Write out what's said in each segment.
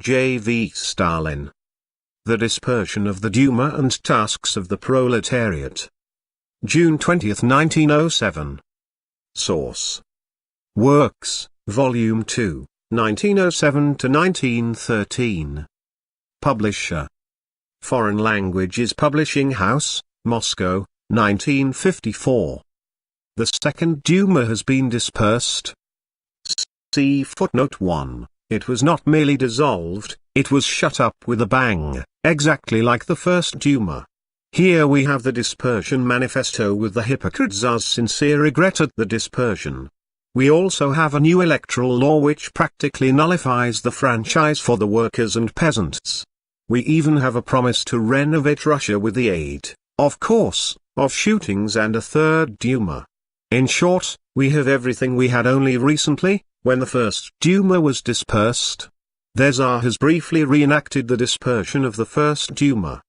J.V. Stalin. The Dispersion of the Duma and Tasks of the Proletariat. June 20, 1907. Source. Works, Volume 2, 1907–1913. Publisher. Foreign Languages Publishing House, Moscow, 1954. The Second Duma has been dispersed. See footnote 1. It was not merely dissolved, it was shut up with a bang, exactly like the First Duma. Here we have the Dispersion Manifesto with the hypocrites' sincere regret at the dispersion. We also have a new electoral law which practically nullifies the franchise for the workers and peasants. We even have a promise to renovate Russia with the aid, of course, of shootings and a Third Duma. In short, we have everything we had only recently, when the First Duma was dispersed. The Tsar has briefly reenacted the dispersion of the First Duma.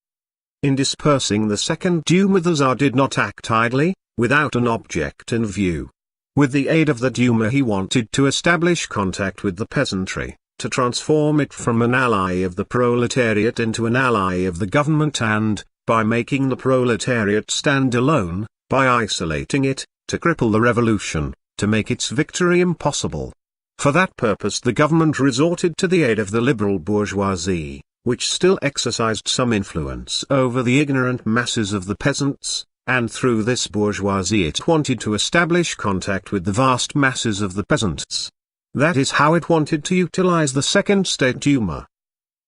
In dispersing the Second Duma, the Tsar did not act idly, without an object in view. With the aid of the Duma he wanted to establish contact with the peasantry, to transform it from an ally of the proletariat into an ally of the government and, by making the proletariat stand alone, by isolating it, to cripple the revolution, to make its victory impossible. For that purpose the government resorted to the aid of the liberal bourgeoisie, which still exercised some influence over the ignorant masses of the peasants, and through this bourgeoisie it wanted to establish contact with the vast masses of the peasants. That is how it wanted to utilize the Second State Duma.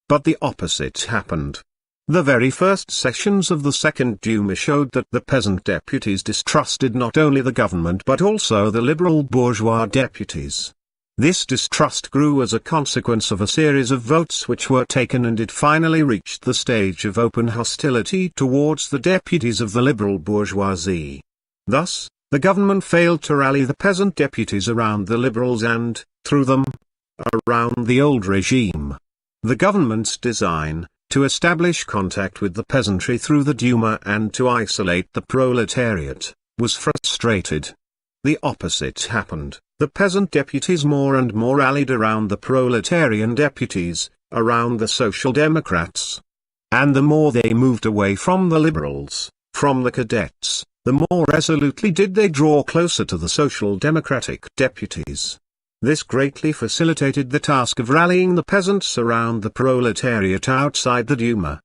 But the opposite happened. The very first sessions of the Second Duma showed that the peasant deputies distrusted not only the government but also the liberal bourgeois deputies. This distrust grew as a consequence of a series of votes which were taken, and it finally reached the stage of open hostility towards the deputies of the liberal bourgeoisie. Thus, the government failed to rally the peasant deputies around the liberals and, through them, around the old regime. The government's design, to establish contact with the peasantry through the Duma and to isolate the proletariat, was frustrated. The opposite happened. The peasant deputies more and more rallied around the proletarian deputies, around the Social Democrats. And the more they moved away from the liberals, from the cadets, the more resolutely did they draw closer to the Social Democratic deputies. This greatly facilitated the task of rallying the peasants around the proletariat outside the Duma.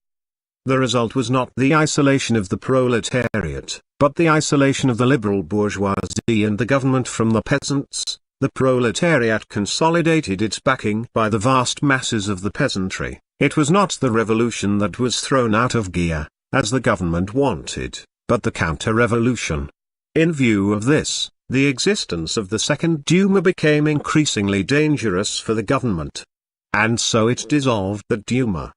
The result was not the isolation of the proletariat, but the isolation of the liberal bourgeoisie and the government from the peasants. The proletariat consolidated its backing by the vast masses of the peasantry. It was not the revolution that was thrown out of gear, as the government wanted, but the counter-revolution. In view of this, the existence of the Second Duma became increasingly dangerous for the government. And so it dissolved the Duma.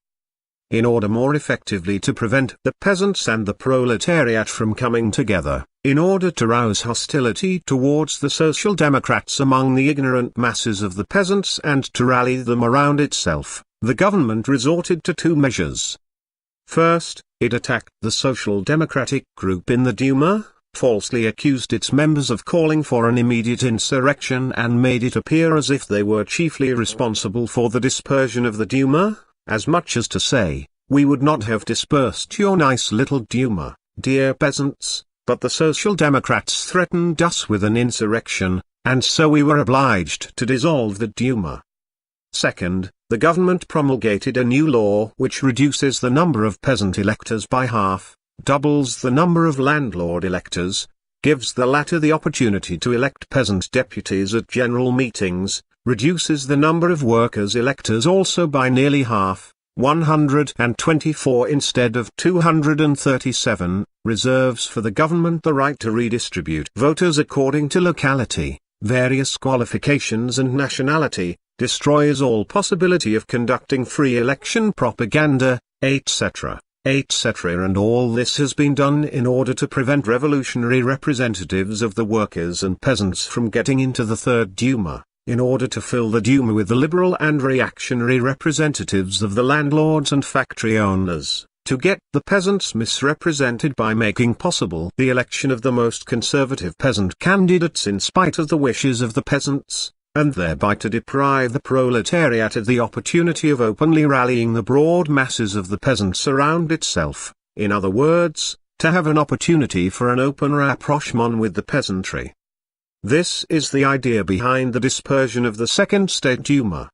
In order more effectively to prevent the peasants and the proletariat from coming together, in order to rouse hostility towards the Social Democrats among the ignorant masses of the peasants and to rally them around itself, the government resorted to two measures. First, it attacked the Social Democratic group in the Duma, falsely accused its members of calling for an immediate insurrection and made it appear as if they were chiefly responsible for the dispersion of the Duma. As much as to say, we would not have dispersed your nice little Duma, dear peasants, but the Social Democrats threatened us with an insurrection, and so we were obliged to dissolve the Duma. Second, the government promulgated a new law which reduces the number of peasant electors by half, doubles the number of landlord electors, gives the latter the opportunity to elect peasant deputies at general meetings, reduces the number of workers' electors also by nearly half, 124 instead of 237, reserves for the government the right to redistribute voters according to locality, various qualifications and nationality, destroys all possibility of conducting free election propaganda, etc., etc. And all this has been done in order to prevent revolutionary representatives of the workers and peasants from getting into the Third Duma, in order to fill the Duma with the liberal and reactionary representatives of the landlords and factory owners, to get the peasants misrepresented by making possible the election of the most conservative peasant candidates in spite of the wishes of the peasants, and thereby to deprive the proletariat of the opportunity of openly rallying the broad masses of the peasants around itself, in other words, to have an opportunity for an open rapprochement with the peasantry. This is the idea behind the dispersion of the Second State Duma.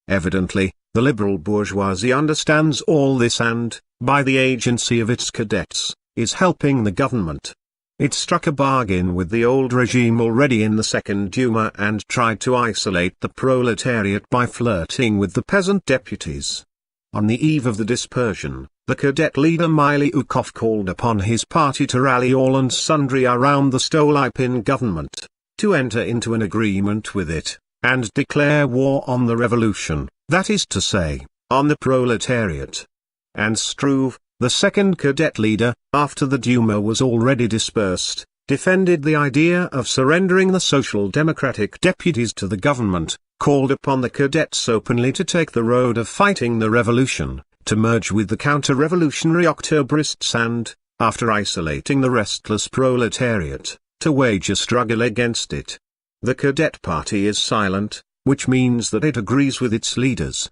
Evidently, the liberal bourgeoisie understands all this and, by the agency of its cadets, is helping the government. It struck a bargain with the old regime already in the Second Duma and tried to isolate the proletariat by flirting with the peasant deputies. On the eve of the dispersion, the cadet leader Miliukov called upon his party to rally all and sundry around the Stolypin government, to enter into an agreement with it, and declare war on the revolution, that is to say, on the proletariat. And Struve, the second cadet leader, after the Duma was already dispersed, defended the idea of surrendering the social democratic deputies to the government, called upon the cadets openly to take the road of fighting the revolution, to merge with the counter-revolutionary Octobrists and, after isolating the restless proletariat, to wage a struggle against it. The cadet party is silent, which means that it agrees with its leaders.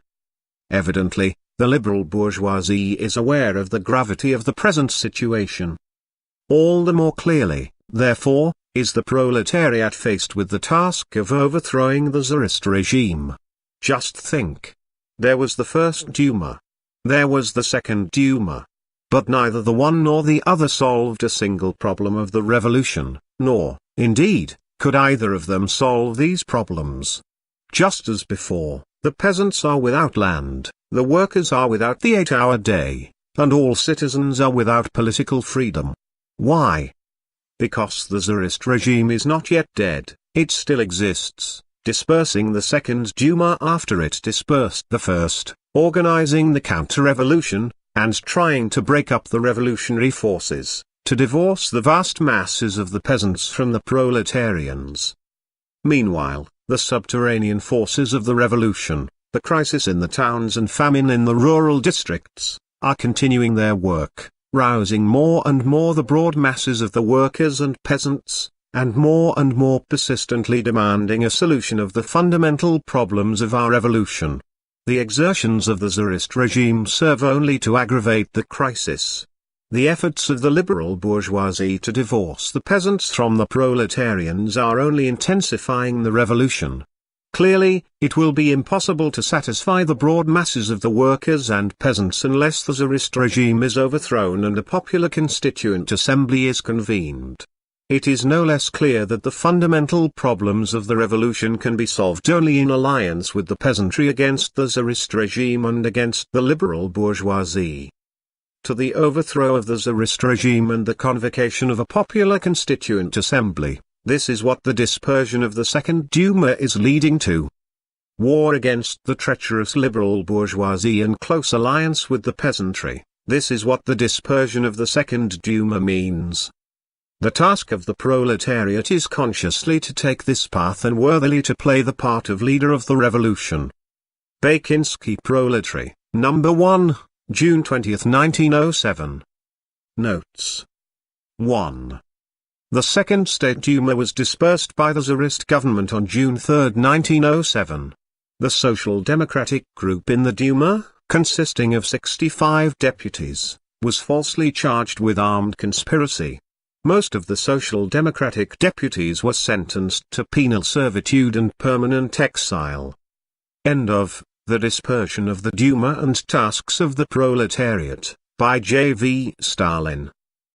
Evidently, the liberal bourgeoisie is aware of the gravity of the present situation. All the more clearly, therefore, is the proletariat faced with the task of overthrowing the Czarist regime. Just think. There was the first Duma. There was the second Duma. But neither the one nor the other solved a single problem of the revolution, nor, indeed, could either of them solve these problems. Just as before, the peasants are without land, the workers are without the 8-hour day, and all citizens are without political freedom. Why? Because the Czarist regime is not yet dead, it still exists, dispersing the second Duma after it dispersed the first, organizing the counter-revolution, and trying to break up the revolutionary forces, to divorce the vast masses of the peasants from the proletarians. Meanwhile, the subterranean forces of the revolution, the crisis in the towns and famine in the rural districts, are continuing their work, rousing more and more the broad masses of the workers and peasants, and more persistently demanding a solution of the fundamental problems of our revolution. The exertions of the Czarist regime serve only to aggravate the crisis. The efforts of the liberal bourgeoisie to divorce the peasants from the proletarians are only intensifying the revolution. Clearly, it will be impossible to satisfy the broad masses of the workers and peasants unless the Czarist regime is overthrown and a popular constituent assembly is convened. It is no less clear that the fundamental problems of the revolution can be solved only in alliance with the peasantry against the Czarist regime and against the liberal bourgeoisie. To the overthrow of the Czarist regime and the convocation of a popular constituent assembly, this is what the dispersion of the Second Duma is leading to. War against the treacherous liberal bourgeoisie and close alliance with the peasantry, this is what the dispersion of the Second Duma means. The task of the proletariat is consciously to take this path and worthily to play the part of leader of the revolution. Bakinski Proletary, No. 1, June 20, 1907. Notes. 1. The Second State Duma was dispersed by the Czarist government on June 3, 1907. The Social Democratic group in the Duma, consisting of 65 deputies, was falsely charged with armed conspiracy. Most of the Social Democratic deputies were sentenced to penal servitude and permanent exile. End of The Dispersion of the Duma and Tasks of the Proletariat, by J. V. Stalin.